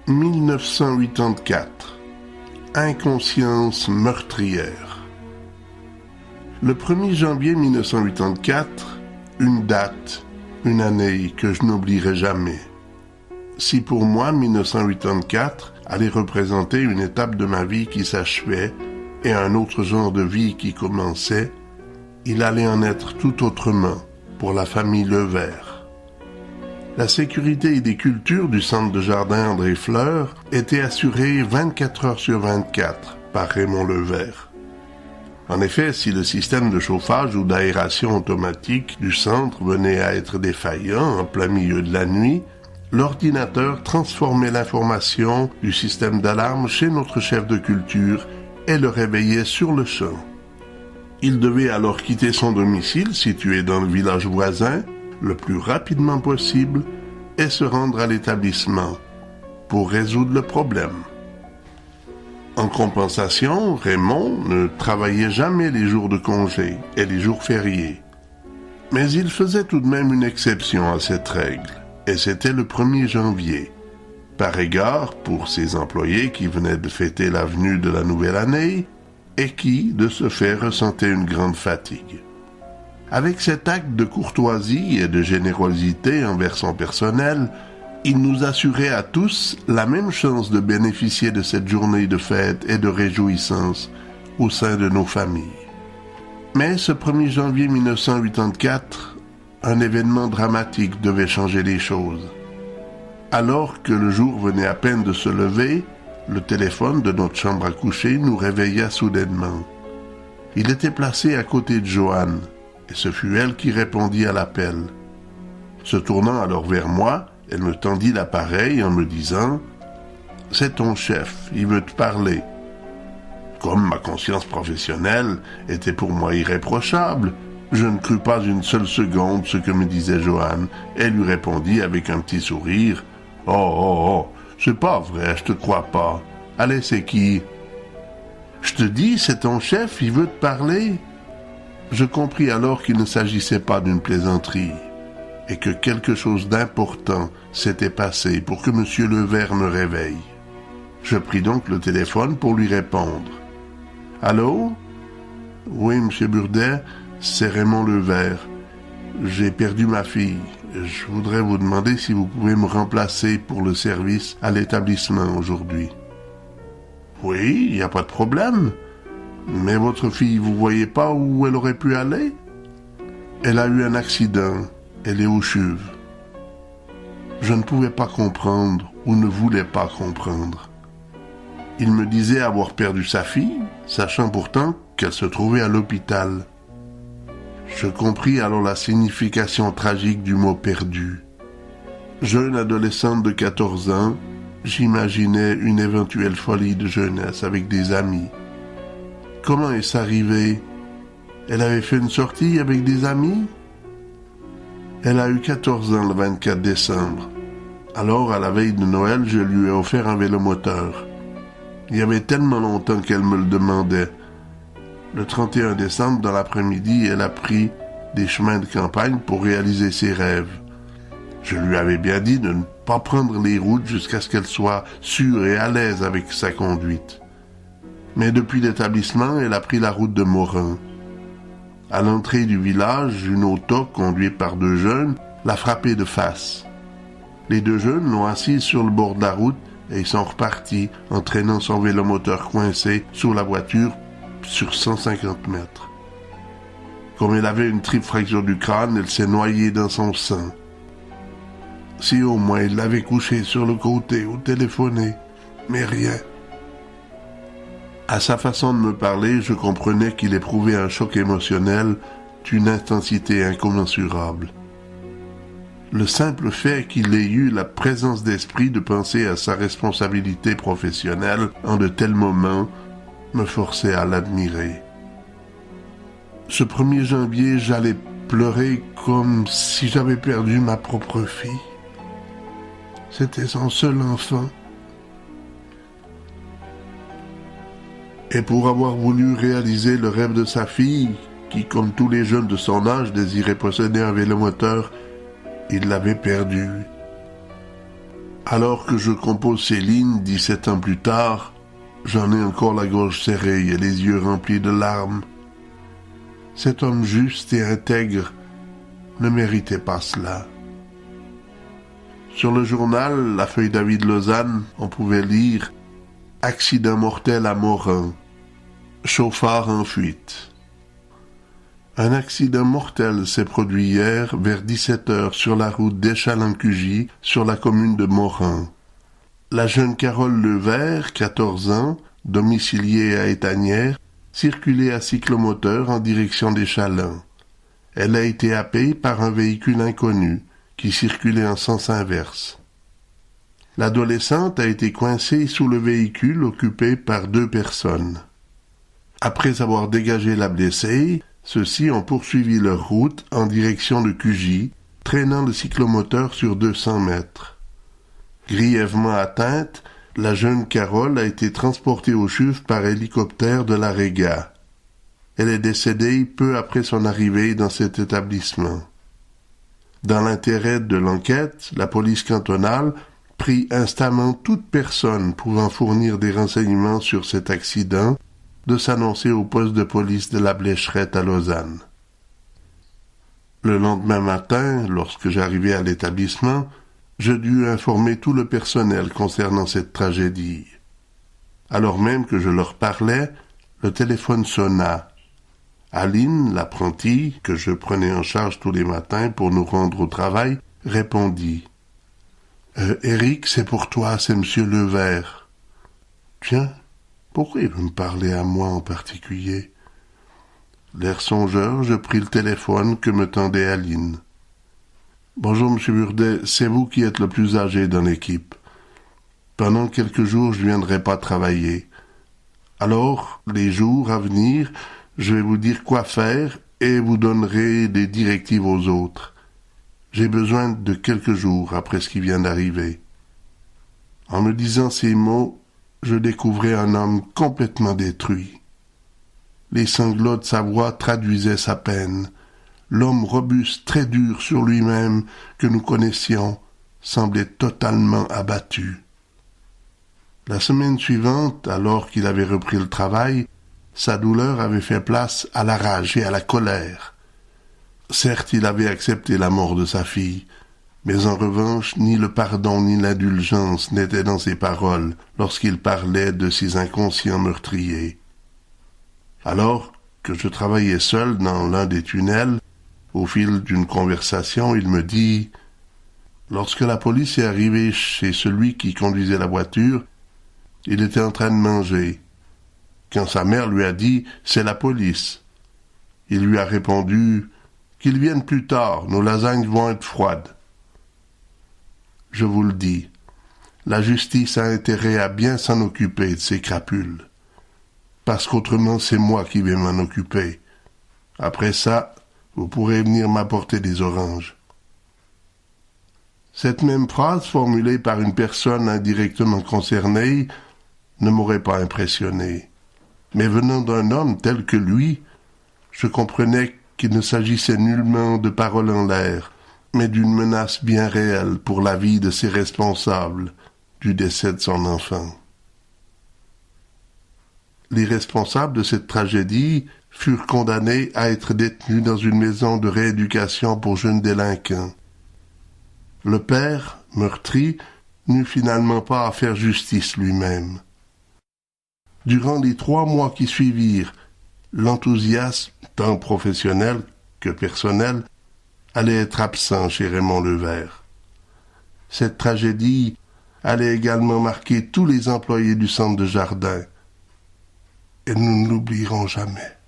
1984. Inconscience meurtrière. Le 1er janvier 1984, une date, une année que je n'oublierai jamais. Si pour moi 1984 allait représenter une étape de ma vie qui s'achevait et un autre genre de vie qui commençait, il allait en être tout autrement pour la famille Levert. La sécurité et des cultures du centre de jardin André Fleur était assurée 24 heures sur 24 par Raymond Levert. En effet, si le système de chauffage ou d'aération automatique du centre venait à être défaillant en plein milieu de la nuit, l'ordinateur transformait l'information du système d'alarme chez notre chef de culture et le réveillait sur le champ. Il devait alors quitter son domicile, situé dans le village voisin, le plus rapidement possible, et se rendre à l'établissement pour résoudre le problème. En compensation, Raymond ne travaillait jamais les jours de congé et les jours fériés. Mais il faisait tout de même une exception à cette règle, et c'était le 1er janvier, par égard pour ses employés qui venaient de fêter la venue de la nouvelle année et qui, de ce fait, ressentaient une grande fatigue. Avec cet acte de courtoisie et de générosité envers son personnel, il nous assurait à tous la même chance de bénéficier de cette journée de fête et de réjouissance au sein de nos familles. Mais ce 1er janvier 1984, un événement dramatique devait changer les choses. Alors que le jour venait à peine de se lever, le téléphone de notre chambre à coucher nous réveilla soudainement. Il était placé à côté de Joanne, et ce fut elle qui répondit à l'appel. Se tournant alors vers moi, elle me tendit l'appareil en me disant « C'est ton chef, il veut te parler. » Comme ma conscience professionnelle était pour moi irréprochable, je ne crus pas une seule seconde ce que me disait Joanne, et lui répondit avec un petit sourire « Oh, c'est pas vrai, je te crois pas. Allez, c'est qui? »« Je te dis, c'est ton chef, il veut te parler. » Je compris alors qu'il ne s'agissait pas d'une plaisanterie et que quelque chose d'important s'était passé pour que M. Levert me réveille. Je pris donc le téléphone pour lui répondre. « Allô? Oui, M. Burdet, c'est Raymond Levert. J'ai perdu ma fille. Je voudrais vous demander si vous pouvez me remplacer pour le service à l'établissement aujourd'hui. »« Oui, il n'y a pas de problème. Mais votre fille, vous voyez pas où elle aurait pu aller? Elle a eu un accident. Elle est aux chuves. » Je ne pouvais pas comprendre ou ne voulais pas comprendre. Il me disait avoir perdu sa fille, sachant pourtant qu'elle se trouvait à l'hôpital. Je compris alors la signification tragique du mot perdu. Jeune adolescente de 14 ans, j'imaginais une éventuelle folie de jeunesse avec des amis. Comment est-ce arrivé? Elle avait fait une sortie avec des amis? Elle a eu 14 ans le 24 décembre. Alors, à la veille de Noël, je lui ai offert un vélomoteur. Il y avait tellement longtemps qu'elle me le demandait. Le 31 décembre, dans l'après-midi, elle a pris des chemins de campagne pour réaliser ses rêves. Je lui avais bien dit de ne pas prendre les routes jusqu'à ce qu'elle soit sûre et à l'aise avec sa conduite. Mais depuis l'établissement, elle a pris la route de Morin. À l'entrée du village, une auto conduite par 2 jeunes l'a frappée de face. Les 2 jeunes l'ont assise sur le bord de la route et ils sont repartis, entraînant son vélomoteur coincé sous la voiture sur 150 mètres. Comme elle avait une triple fracture du crâne, elle s'est noyée dans son sang. Si au moins il l'avait couchée sur le côté ou téléphoné, mais rien. À sa façon de me parler, je comprenais qu'il éprouvait un choc émotionnel d'une intensité incommensurable. Le simple fait qu'il ait eu la présence d'esprit de penser à sa responsabilité professionnelle en de tels moments me forçait à l'admirer. Ce 1er janvier, j'allais pleurer comme si j'avais perdu ma propre fille. C'était son seul enfant. Et pour avoir voulu réaliser le rêve de sa fille, qui, comme tous les jeunes de son âge, désirait posséder un vélomoteur, il l'avait perdu. Alors que je compose ces lignes 17 ans plus tard, j'en ai encore la gorge serrée et les yeux remplis de larmes. Cet homme juste et intègre ne méritait pas cela. Sur le journal, la feuille David Lausanne, on pouvait lire « Accident mortel à Morin. Chauffard en fuite ». Un accident mortel s'est produit hier vers 17h sur la route d'Échallens-Cugy, sur la commune de Morin. La jeune Carole Levert, 14 ans, domiciliée à Étanières, circulait à cyclomoteur en direction d'Échallens. Elle a été happée par un véhicule inconnu qui circulait en sens inverse. L'adolescente a été coincée sous le véhicule occupé par 2 personnes. Après avoir dégagé la blessée, ceux-ci ont poursuivi leur route en direction de Cugy, traînant le cyclomoteur sur 200 mètres. Grièvement atteinte, la jeune Carole a été transportée au CHUV par hélicoptère de la Réga. Elle est décédée peu après son arrivée dans cet établissement. Dans l'intérêt de l'enquête, la police cantonale prie instamment toute personne pouvant fournir des renseignements sur cet accident de s'annoncer au poste de police de la Blécherette à Lausanne. Le lendemain matin, lorsque j'arrivai à l'établissement, je dus informer tout le personnel concernant cette tragédie. Alors même que je leur parlais, le téléphone sonna. Aline, l'apprentie, que je prenais en charge tous les matins pour nous rendre au travail, répondit. « Éric, c'est pour toi, c'est Monsieur Levert. »« Tiens, pourquoi il veut me parler à moi en particulier ?» L'air songeur, je pris le téléphone que me tendait Aline. « Bonjour, Monsieur Burdet, c'est vous qui êtes le plus âgé dans l'équipe. Pendant quelques jours, je ne viendrai pas travailler. Alors, les jours à venir, je vais vous dire quoi faire et vous donnerai des directives aux autres. J'ai besoin de quelques jours après ce qui vient d'arriver. » En me disant ces mots, je découvrais un homme complètement détruit. Les sanglots de sa voix traduisaient sa peine. L'homme robuste, très dur sur lui-même, que nous connaissions, semblait totalement abattu. La semaine suivante, alors qu'il avait repris le travail, sa douleur avait fait place à la rage et à la colère. Certes, il avait accepté la mort de sa fille, mais en revanche, ni le pardon ni l'indulgence n'étaient dans ses paroles lorsqu'il parlait de ses inconscients meurtriers. Alors que je travaillais seul dans l'un des tunnels, au fil d'une conversation, il me dit « Lorsque la police est arrivée chez celui qui conduisait la voiture, il était en train de manger. Quand sa mère lui a dit « C'est la police », il lui a répondu « Qu'ils viennent plus tard, nos lasagnes vont être froides. » Je vous le dis, la justice a intérêt à bien s'en occuper de ces crapules, parce qu'autrement c'est moi qui vais m'en occuper. Après ça, vous pourrez venir m'apporter des oranges. Cette même phrase, formulée par une personne indirectement concernée, ne m'aurait pas impressionné. Mais venant d'un homme tel que lui, je comprenais qu'il ne s'agissait nullement de paroles en l'air, mais d'une menace bien réelle pour la vie de ses responsables du décès de son enfant. Les responsables de cette tragédie furent condamnés à être détenus dans une maison de rééducation pour jeunes délinquants. Le père, meurtri, n'eut finalement pas à faire justice lui-même. Durant les 3 mois qui suivirent, l'enthousiasme, tant professionnel que personnel, allait être absent chez Raymond Levert. Cette tragédie allait également marquer tous les employés du centre de jardin. Et nous ne l'oublierons jamais.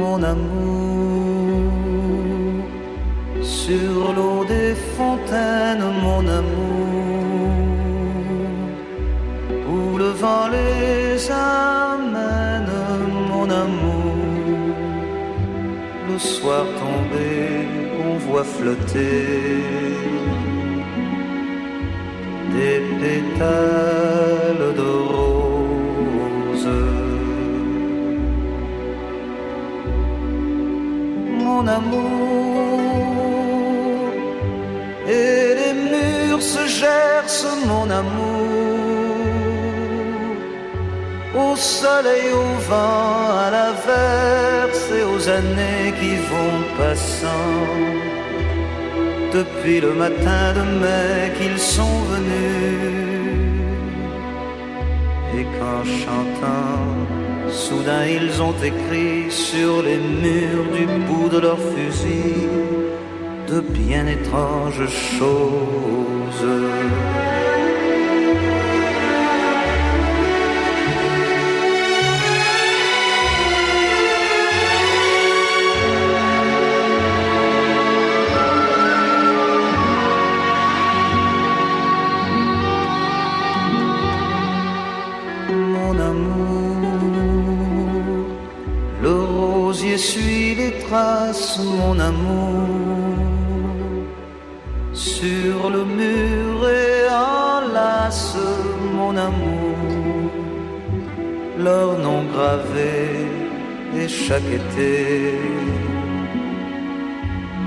Mon amour, sur l'eau des fontaines, mon amour, où le vent les amène, mon amour. Le soir tombé, on voit flotter des pétales de rose. Mon amour, et les murs se gercent, mon amour, au soleil, au vent, à l'averse et aux années qui vont passant. Depuis le matin de mai qu'ils sont venus, et qu'en chantant, soudain ils ont écrit sur les murs du bout de leurs fusils de bien étranges choses. Suis les traces, mon amour, sur le mur et enlace, mon amour, leur nom gravé et chaque été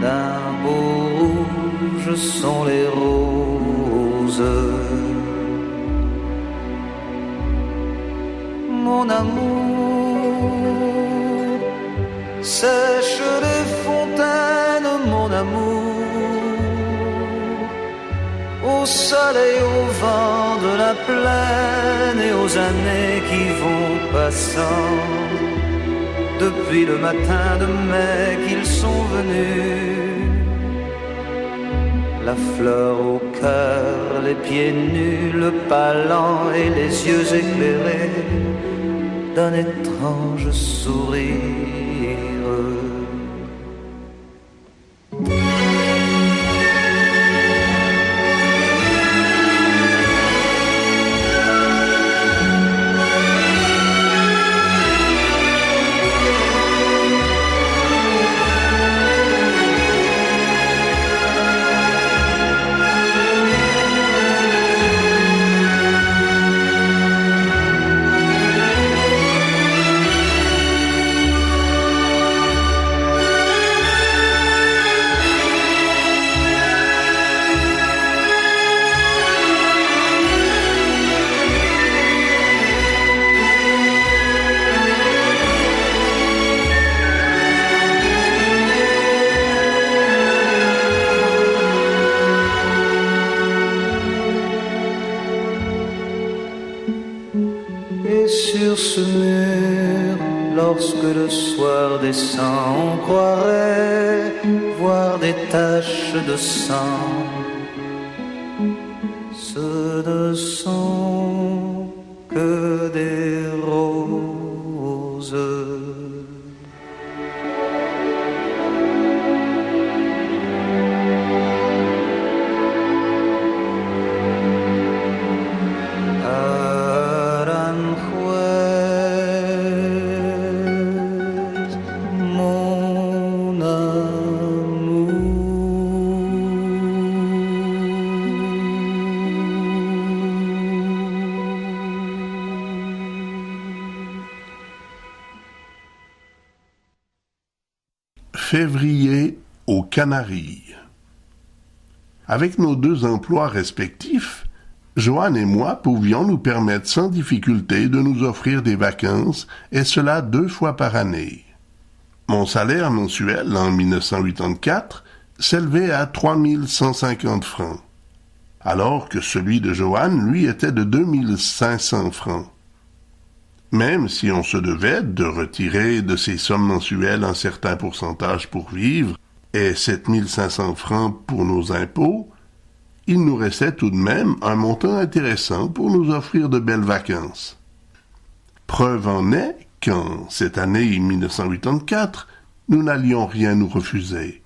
d'un beau rouge sont les roses. Mon amour, sèche les fontaines, mon amour, au soleil, au vent de la plaine et aux années qui vont passant. Depuis le matin de mai qu'ils sont venus, la fleur au cœur, les pieds nus, le pas lent et les yeux éclairés d'un étrange sourire. Sur ce mur, lorsque le soir descend, on croirait voir des taches de sang. Ce ne sont que des roses. Février aux Canaries. Avec nos deux emplois respectifs, Joanne et moi pouvions nous permettre sans difficulté de nous offrir des vacances, et cela 2 fois par année. Mon salaire mensuel en 1984 s'élevait à 3150 francs, alors que celui de Joanne, lui, était de 2500 francs. Même si on se devait de retirer de ces sommes mensuelles un certain pourcentage pour vivre, et 7500 francs pour nos impôts, il nous restait tout de même un montant intéressant pour nous offrir de belles vacances. Preuve en est qu'en cette année 1984, nous n'allions rien nous refuser.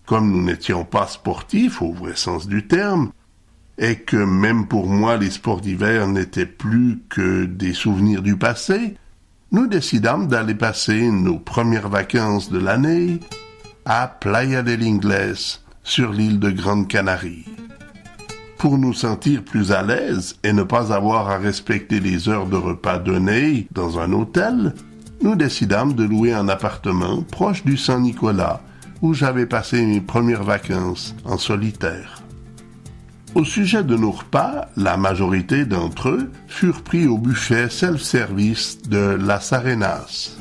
comme nous n'étions pas sportifs au vrai sens du terme, et que même pour moi les sports d'hiver n'étaient plus que des souvenirs du passé, nous décidâmes d'aller passer nos premières vacances de l'année à Playa del Ingles, sur l'île de Grande Canarie. Pour nous sentir plus à l'aise et ne pas avoir à respecter les heures de repas données dans un hôtel, nous décidâmes de louer un appartement proche du Saint-Nicolas, où j'avais passé mes premières vacances en solitaire. Au sujet de nos repas, la majorité d'entre eux furent pris au buffet self-service de Las Arenas.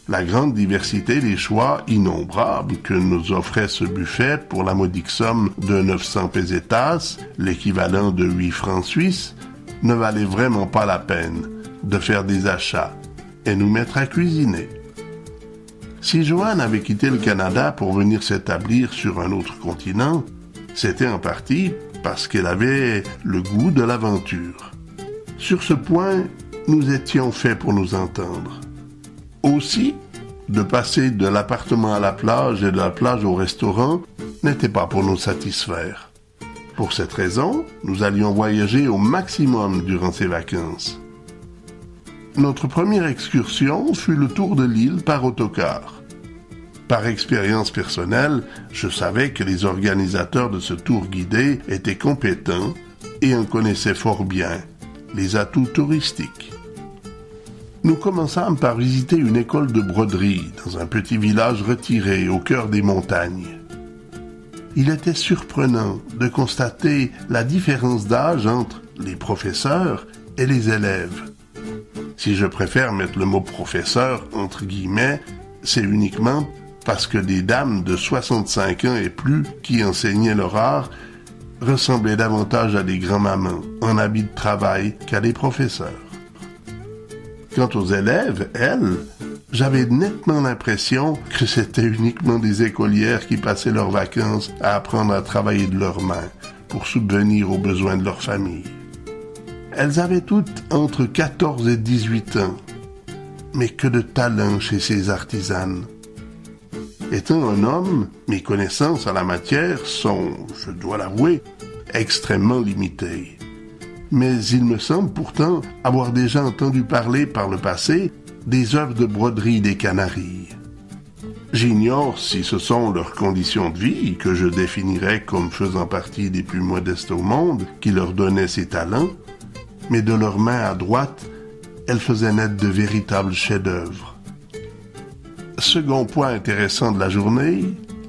La grande diversité des choix innombrables que nous offrait ce buffet pour la modique somme de 900 pesetas, l'équivalent de 8 francs suisses, ne valait vraiment pas la peine de faire des achats et nous mettre à cuisiner. Si Joanne avait quitté le Canada pour venir s'établir sur un autre continent, c'était en partie parce qu'elle avait le goût de l'aventure. Sur ce point, nous étions faits pour nous entendre. Aussi, de passer de l'appartement à la plage et de la plage au restaurant n'était pas pour nous satisfaire. Pour cette raison, nous allions voyager au maximum durant ces vacances. Notre première excursion fut le tour de l'île par autocar. Par expérience personnelle, je savais que les organisateurs de ce tour guidé étaient compétents et en connaissaient fort bien les atouts touristiques. Nous commençâmes par visiter une école de broderie dans un petit village retiré au cœur des montagnes. Il était surprenant de constater la différence d'âge entre les professeurs et les élèves. Si je préfère mettre le mot « professeur » entre guillemets, c'est uniquement parce que des dames de 65 ans et plus qui enseignaient leur art ressemblaient davantage à des grands-mamans en habit de travail qu'à des professeurs. Quant aux élèves, elles, j'avais nettement l'impression que c'était uniquement des écolières qui passaient leurs vacances à apprendre à travailler de leurs mains pour subvenir aux besoins de leur famille. Elles avaient toutes entre 14 et 18 ans, mais que de talent chez ces artisanes. Étant un homme, mes connaissances en la matière sont, je dois l'avouer, extrêmement limitées. Mais il me semble pourtant avoir déjà entendu parler par le passé des œuvres de broderie des Canaries. J'ignore si ce sont leurs conditions de vie, que je définirais comme faisant partie des plus modestes au monde, qui leur donnaient ces talents, mais de leurs mains à droite, elles faisaient naître de véritables chefs-d'œuvre. Second point intéressant de la journée,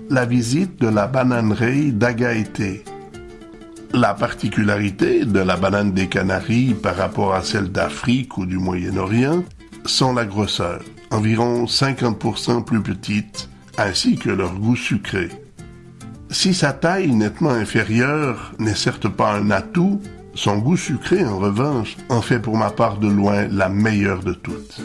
la visite de la bananerie d'Agaete. La particularité de la banane des Canaries par rapport à celle d'Afrique ou du Moyen-Orient sont la grosseur, environ 50% plus petite, ainsi que leur goût sucré. Si sa taille nettement inférieure n'est certes pas un atout, son goût sucré, en revanche, en fait pour ma part de loin la meilleure de toutes.